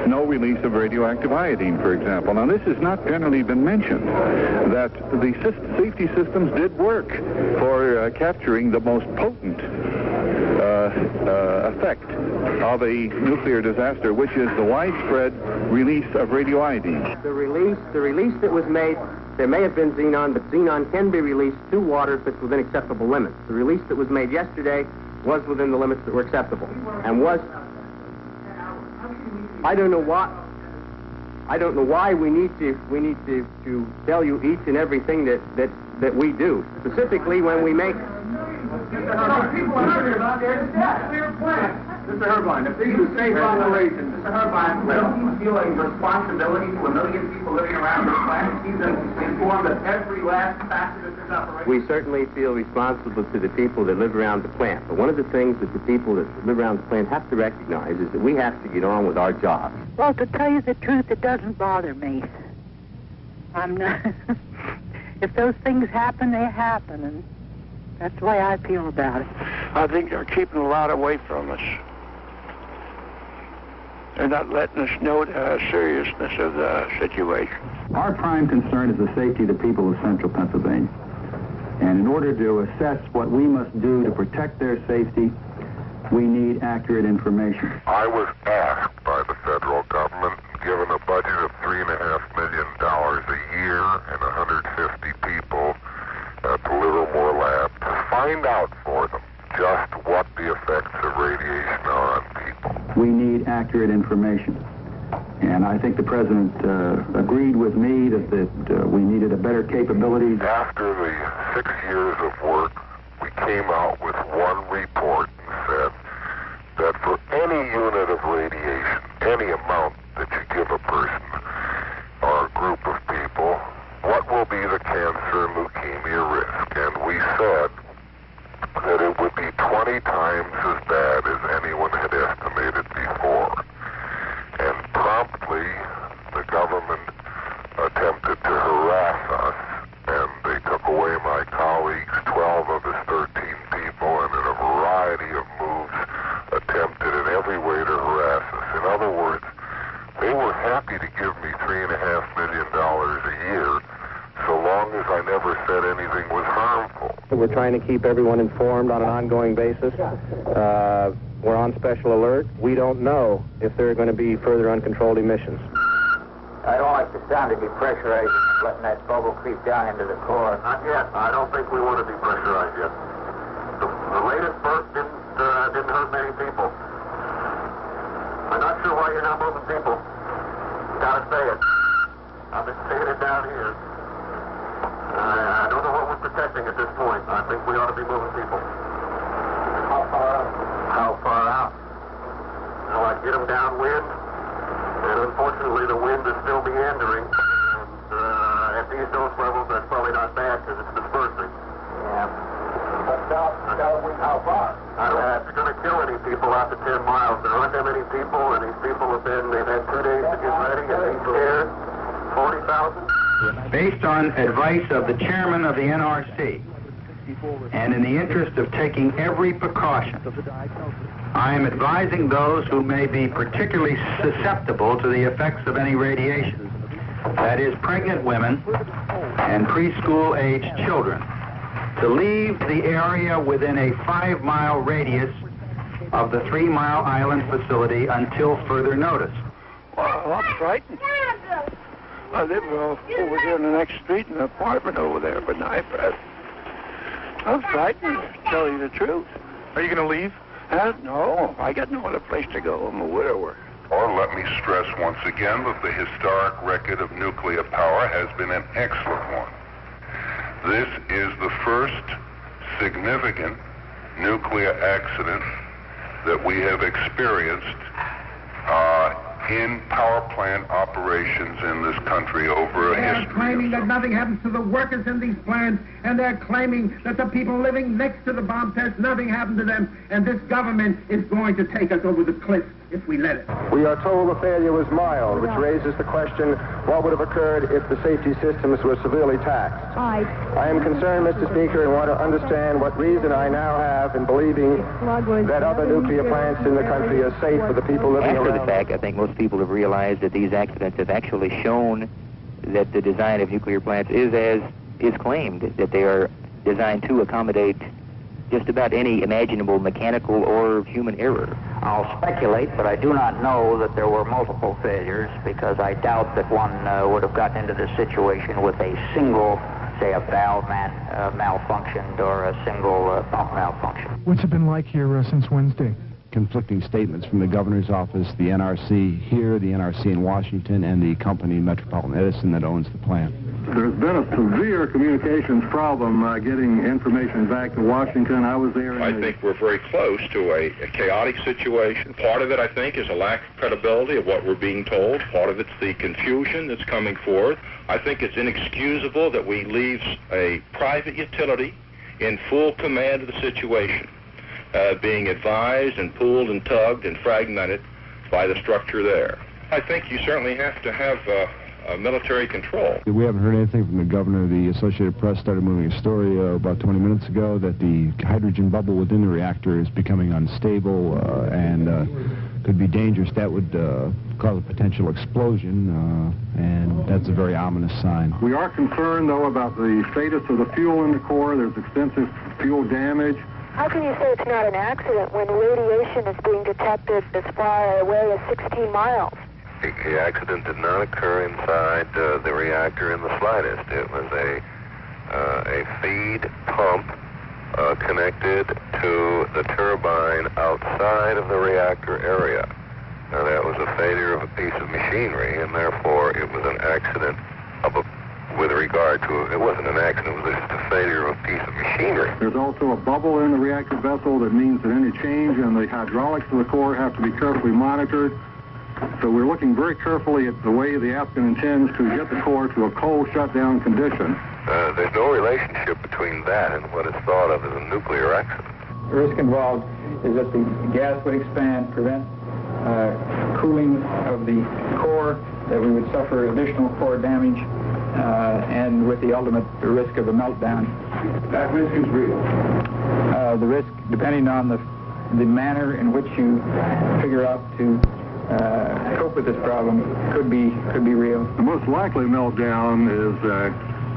no release of radioactive iodine, for example. Now, this has not generally been mentioned, that the safety systems did work for capturing the most potent effect of a nuclear disaster, which is the widespread release of radioiodine. The release that was made, there may have been xenon, but xenon can be released to water if it's within acceptable limits. The release that was made yesterday was within the limits that were acceptable, and was... I don't know why we need to tell you each and everything that we do. Specifically when we make... Mr. Herbine, if these are safe operations, Mr. Herbine, don't you feel a responsibility to a million people living around this planet? Keep them informed of every last facet of this operation? We certainly feel responsible to the people that live around the plant. But one of the things that the people that live around the plant have to recognize is that we have to get on with our job. Well, to tell you the truth, it doesn't bother me. I'm not... If those things happen, they happen, and that's the way I feel about it. I think they're keeping a lot away from us. They're not letting us know the seriousness of the situation. Our prime concern is the safety of the people of central Pennsylvania. And in order to assess what we must do to protect their safety, we need accurate information. I was asked by the federal government, given a budget of $3.5 million a year and 150 people at the Livermore lab, to find out for them just what the effects of radiation are on people. We need accurate information. And I think the President agreed with me that we needed a better capability. After the 6 years of work, we came out with one report and said that for any unit of radiation, any amount that you give a person or a group of people, what will be the cancer and leukemia risk? And we said that it would be 20 times as bad as anyone had estimated before. And promptly, the government attempted to harass us, and they took away my colleagues, 12 of us, 13 people, and in a variety of moves attempted in every way to harass us. In other words, they were happy to give me $3.5 million a year, so long as I never said anything was harmful. We're trying to keep everyone informed on an ongoing basis. We're on special alert. We don't know if there are going to be further uncontrolled emissions. I don't like the sound of depressurizing, letting that bubble creep down into the core. Not yet. I don't think we want to depressurize yet. The latest burst didn't hurt many people. I'm not sure why you're not moving people. Gotta say it. I've been seeing it down here. I don't know what we're protecting at this point. I think we ought to be moving people. How far out? How far out? Well, I'd get them downwind, and unfortunately the wind is still meandering. And at these dose levels, that's probably not bad because it's dispersing. Yeah. But downwind, how far? I don't think you're going to kill any people after 10 miles. There aren't that many people, and these people they've had 2 days to get ready, and they're scared. 40,000? Based on advice of the chairman of the NRC, and in the interest of taking every precaution, I am advising those who may be particularly susceptible to the effects of any radiation, that is, pregnant women and preschool-aged children, to leave the area within a 5-mile radius of the 3 Mile Island facility until further notice. Well, I'm frightened. I live over here in the next street in an apartment over there for Nypath. I'm frightened, to tell you the truth. Are you going to leave? No, I got no other place to go. I'm a widower. Or let me stress once again that the historic record of nuclear power has been an excellent one. This is the first significant nuclear accident that we have experienced in power plant operations in this country over a history. They're claiming that nothing happens to the workers in these plants, and they're claiming that the people living next to the bomb test, nothing happened to them, and this government is going to take us over the cliff if we let it. We are told the failure was mild, which raises the question, what would have occurred if the safety systems were severely taxed? I am concerned, Mr. Speaker, and want to understand what reason I now have in believing that other nuclear plants in the country are safe for the people living around. After the fact, I think most people have realized that these accidents have actually shown that the design of nuclear plants is as is claimed, that they are designed to accommodate just about any imaginable mechanical or human error. I'll speculate, but I do not know that there were multiple failures, because I doubt that one would have gotten into this situation with a single, say, a valve malfunctioned or a single pump malfunction. What's it been like here since Wednesday? conflicting statements from the governor's office, the NRC here, the NRC in Washington, and the company Metropolitan Edison that owns the plant. There's been a severe communications problem getting information back to Washington. I was there. I think we're very close to a chaotic situation. Part of it, I think, is a lack of credibility of what we're being told. Part of it's the confusion that's coming forth. I think it's inexcusable that we leave a private utility in full command of the situation, being advised and pulled and tugged and fragmented by the structure there. I think you certainly have to have military control. We haven't heard anything from the governor. The Associated Press started moving a story about 20 minutes ago that the hydrogen bubble within the reactor is becoming unstable and could be dangerous. That would cause a potential explosion, and that's a very ominous sign. We are concerned, though, about the status of the fuel in the core. There's extensive fuel damage. How can you say it's not an accident when radiation is being detected as far away as 16 miles? The accident did not occur inside the reactor in the slightest. It was a feed pump connected to the turbine outside of the reactor area. Now, that was a failure of a piece of machinery, and therefore it was an accident with regard to it wasn't an accident, it was just a failure of a piece of machinery. There's also a bubble in the reactor vessel that means that any change in the hydraulics of the core have to be carefully monitored. So we're looking very carefully at the way the applicant intends to get the core to a cold shutdown condition. There's no relationship between that and what is thought of as a nuclear accident. The risk involved is that the gas would expand, prevent cooling of the core, that we would suffer additional core damage, and with the ultimate risk of a meltdown. That risk is real. The risk, depending on the manner in which you figure out to cope with this problem, could be real. The most likely meltdown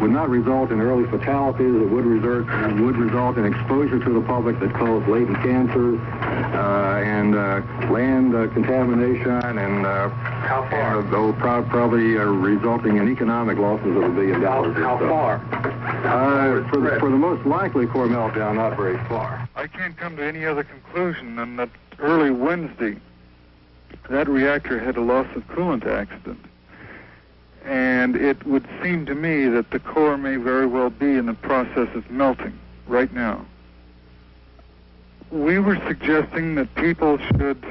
would not result in early fatalities. It would result in exposure to the public that cause latent cancers and land contamination and how far? Probably resulting in economic losses of $1 billion. How far? For the most likely core meltdown, not very far. I can't come to any other conclusion than that early Wednesday, that reactor had a loss of coolant accident. And it would seem to me that the core may very well be in the process of melting right now. We were suggesting that people should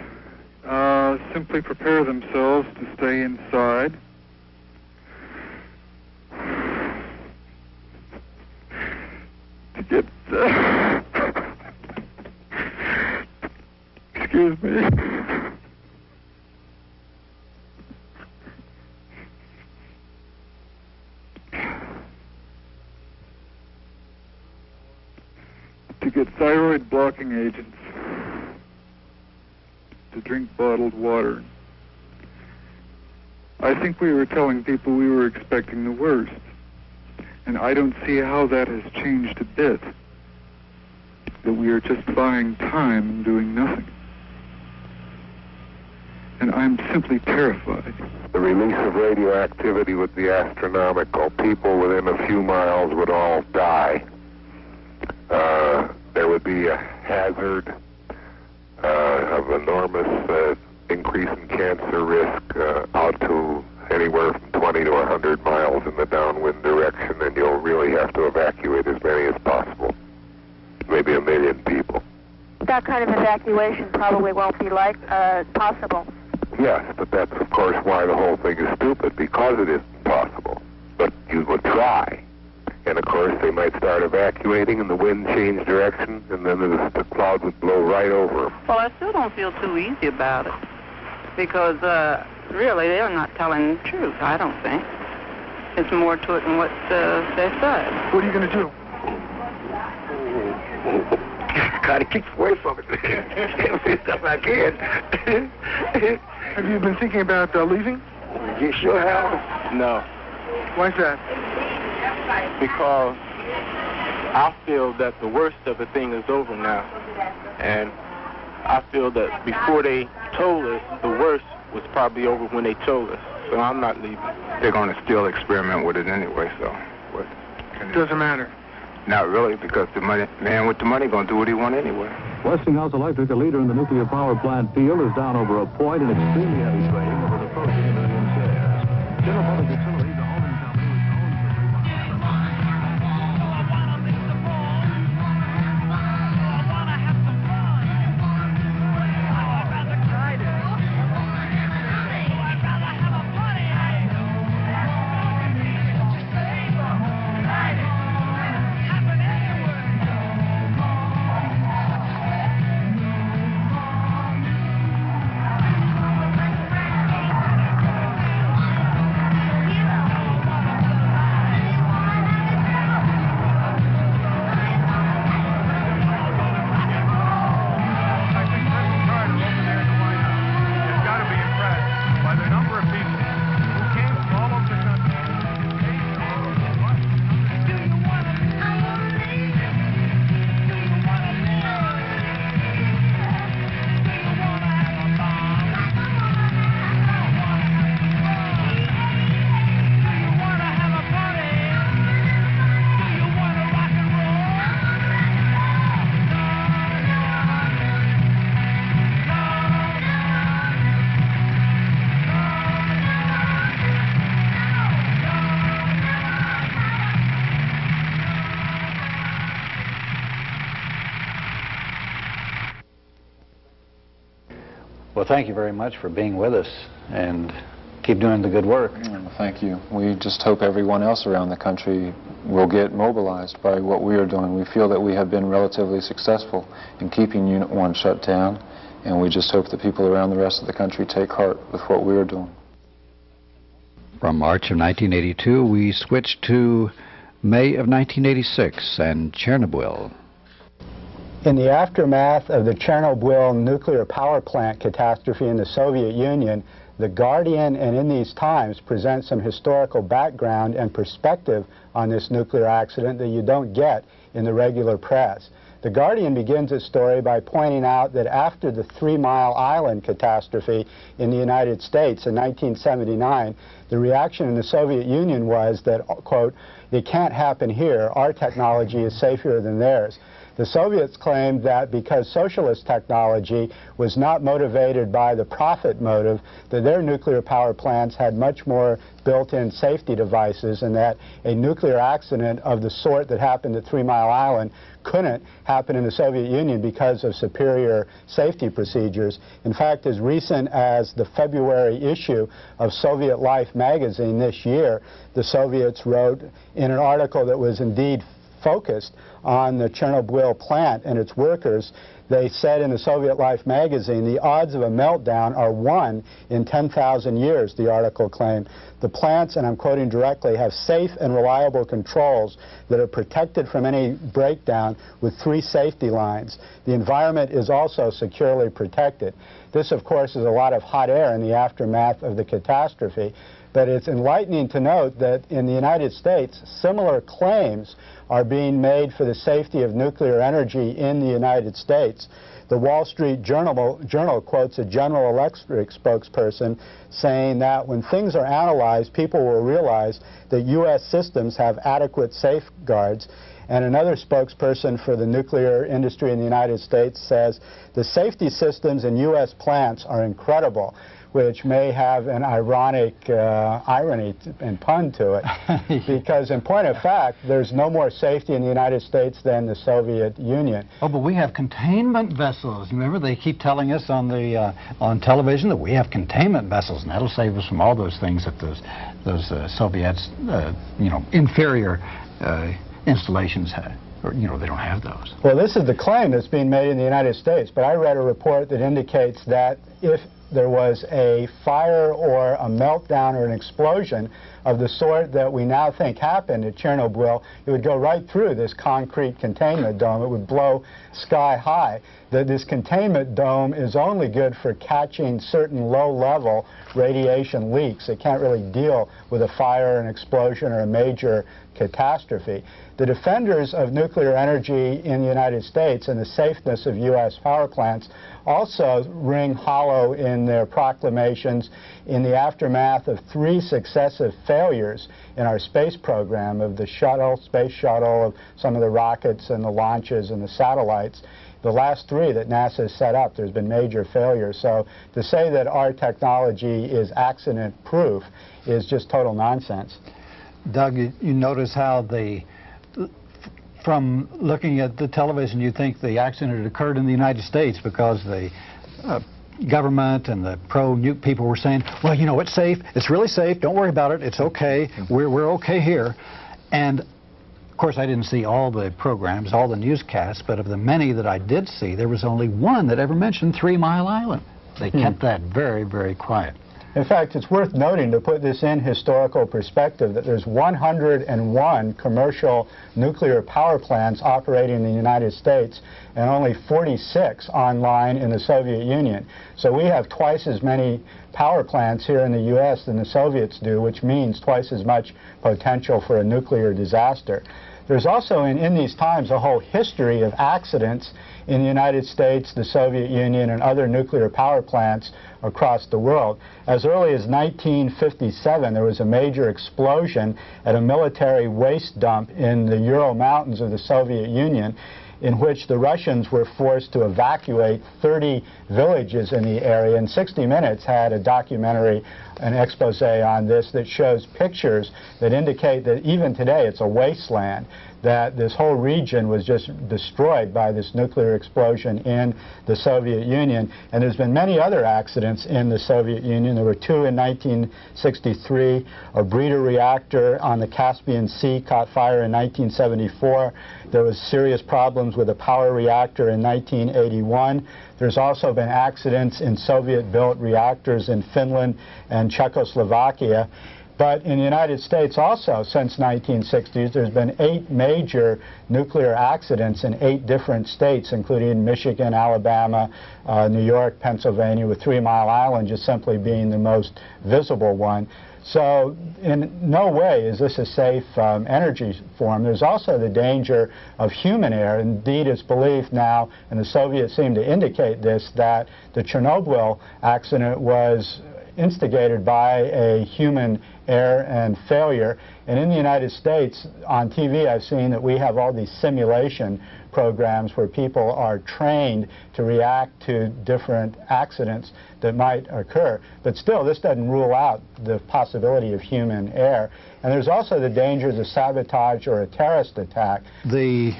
simply prepare themselves to stay inside. To get... excuse me. To get thyroid blocking agents, to drink bottled water. I think we were telling people we were expecting the worst, and I don't see how that has changed a bit, that we are just buying time and doing nothing. And I'm simply terrified. The release of radioactivity would be astronomical. People within a few miles would all die. There would be a hazard of enormous increase in cancer risk out to anywhere from 20 to 100 miles in the downwind direction, and you'll really have to evacuate as many as possible, maybe 1 million people. That kind of evacuation probably won't be possible. Yes, but that's, of course, why the whole thing is stupid, because it isn't possible. But you would try. And, of course, they might start evacuating, and the wind change direction, and then the cloud would blow right over. Well, I still don't feel too easy about it, because, really, they're not telling the truth, I don't think. It's more to it than what they say. What are you going to do? Try to keep away from it. If I can. Have you been thinking about leaving? You sure have? No. Why's that? Because I feel that the worst of the thing is over now. And I feel that before they told us, the worst was probably over when they told us. So I'm not leaving. They're going to still experiment with it anyway, so what? Doesn't matter. Not really, because the man with the money going to do what he wants anyway. Westinghouse Electric, a leader in the nuclear power plant field, is down over a point in extremely heavy trading that was approaching 1 million shares. General Public Utilities, a holding company, which owns the 3 mile. Well, thank you very much for being with us, and keep doing the good work. Thank you. We just hope everyone else around the country will get mobilized by what we are doing. We feel that we have been relatively successful in keeping Unit 1 shut down, and we just hope that people around the rest of the country take heart with what we are doing. From March of 1982, we switched to May of 1986 and Chernobyl. In the aftermath of the Chernobyl nuclear power plant catastrophe in the Soviet Union, The Guardian and In These Times present some historical background and perspective on this nuclear accident that you don't get in the regular press. The Guardian begins its story by pointing out that after the 3 Mile Island catastrophe in the United States in 1979, the reaction in the Soviet Union was that, quote, "It can't happen here. Our technology is safer than theirs." The Soviets claimed that because socialist technology was not motivated by the profit motive, that their nuclear power plants had much more built-in safety devices, and that a nuclear accident of the sort that happened at 3 Mile Island couldn't happen in the Soviet Union because of superior safety procedures. In fact, as recent as the February issue of Soviet Life magazine this year, the Soviets wrote in an article that was indeed focused on the Chernobyl plant and its workers. They said in the Soviet Life magazine, the odds of a meltdown are 1 in 10,000 years, the article claimed. The plants, and I'm quoting directly, have safe and reliable controls that are protected from any breakdown with 3 safety lines. The environment is also securely protected. This, of course, is a lot of hot air in the aftermath of the catastrophe. But it's enlightening to note that in the United States, similar claims are being made for the safety of nuclear energy in the United States. The Wall Street Journal quotes a General Electric spokesperson saying that when things are analyzed, people will realize that U.S. systems have adequate safeguards. And another spokesperson for the nuclear industry in the United States says the safety systems in U.S. plants are incredible, which may have an ironic irony and pun to it, because in point of fact, there's no more safety in the United States than the Soviet Union. Oh, but we have containment vessels. Remember, they keep telling us on the on television that we have containment vessels, and that'll save us from all those things that those Soviets, you know, inferior installations had. Or, you know, they don't have those. Well, this is the claim that's being made in the United States, but I read a report that indicates that if there was a fire or a meltdown or an explosion of the sort that we now think happened at Chernobyl, it would go right through this concrete containment dome. It would blow sky high. That this containment dome is only good for catching certain low-level radiation leaks. It can't really deal with a fire, an explosion, or a major catastrophe. The defenders of nuclear energy in the United States and the safeness of U.S. power plants also ring hollow in their proclamations in the aftermath of 3 successive failures in our space program, of the shuttle, space shuttle, of some of the rockets and the launches and the satellites. the last 3 that NASA has set up, there's been major failures. So to say that our technology is accident-proof is just total nonsense. Doug, you notice how from looking at the television, you think the accident had occurred in the United States because the government and the pro-nuke people were saying, well, you know, it's safe, it's really safe, don't worry about it, it's okay, we're okay here. And of course I didn't see all the programs, all the newscasts, but of the many that I did see, there was only one that ever mentioned 3 Mile Island. They kept that very, very quiet. In fact, it's worth noting, to put this in historical perspective, that there's 101 commercial nuclear power plants operating in the United States and only 46 online in the Soviet Union. So we have twice as many power plants here in the U.S. than the Soviets do, which means twice as much potential for a nuclear disaster. There's also, in these times, a whole history of accidents in the United States, the Soviet Union, and other nuclear power plants across the world. As early as 1957, there was a major explosion at a military waste dump in the Ural Mountains of the Soviet Union, in which the Russians were forced to evacuate 30 villages in the area. And 60 Minutes had a documentary, an expose on this, that shows pictures that indicate that even today it's a wasteland, that this whole region was just destroyed by this nuclear explosion in the Soviet Union. And there's been many other accidents in the Soviet Union. There were 2 in 1963. A breeder reactor on the Caspian Sea caught fire in 1974. There was serious problems with a power reactor in 1981. There's also been accidents in Soviet-built reactors in Finland and Czechoslovakia. But in the United States also, since 1960s, there's been 8 major nuclear accidents in 8 different states, including Michigan, Alabama, New York, Pennsylvania, with 3 Mile Island just simply being the most visible one. So in no way is this a safe energy form. There's also the danger of human error. Indeed, it's believed now, and the Soviets seem to indicate this, that the Chernobyl accident was instigated by a human error and failure. And in the United States, on TV, I've seen that we have all these simulation programs where people are trained to react to different accidents that might occur. But still, this doesn't rule out the possibility of human error. And there's also the dangers of sabotage or a terrorist attack. The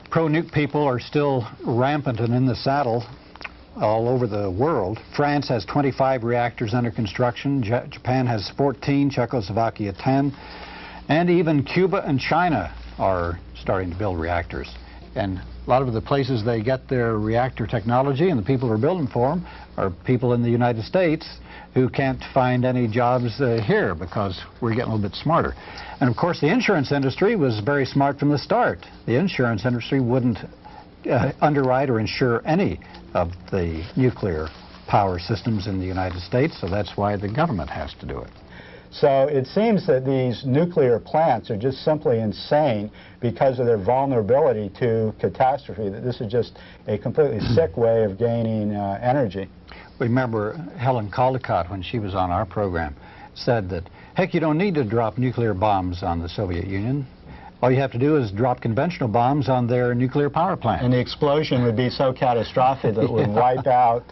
pro-nuke people are still rampant and in the saddle all over the world. France has 25 reactors under construction, Japan has 14, Czechoslovakia 10, and even Cuba and China are starting to build reactors. And a lot of the places they get their reactor technology and the people who are building for them are people in the United States who can't find any jobs here because we're getting a little bit smarter. And of course the insurance industry was very smart from the start. The insurance industry wouldn't underwrite or insure any of the nuclear power systems in the United States, so that's why the government has to do it. So it seems that these nuclear plants are just simply insane because of their vulnerability to catastrophe, that this is just a completely sick way of gaining energy. Remember Helen Caldicott, when she was on our program, said that, heck, you don't need to drop nuclear bombs on the Soviet Union. All you have to do is drop conventional bombs on their nuclear power plant. And the explosion would be so catastrophic that it would wipe out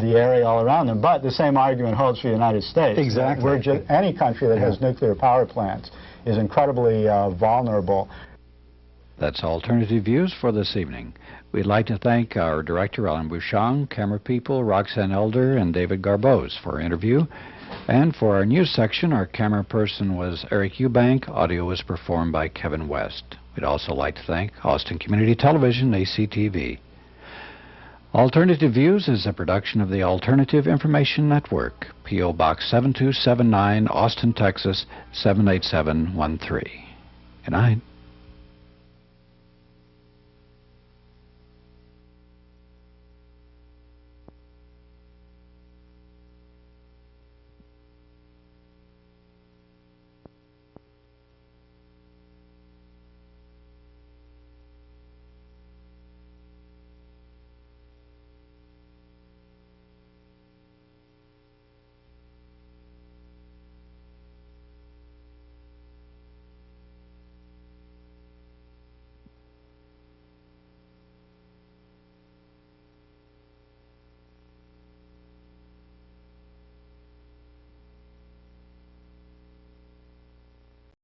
the area all around them. But the same argument holds for the United States. Exactly. We're just, any country that has nuclear power plants is incredibly vulnerable. That's Alternative Views for this evening. We'd like to thank our director, Alan Bouchon, camera people, Roxanne Elder, and David Garboz for our interview. And for our news section, our camera person was Eric Eubank. Audio was performed by Kevin West. We'd also like to thank Austin Community Television, ACTV. Alternative Views is a production of the Alternative Information Network, P.O. Box 7279, Austin, Texas 78713. Good night.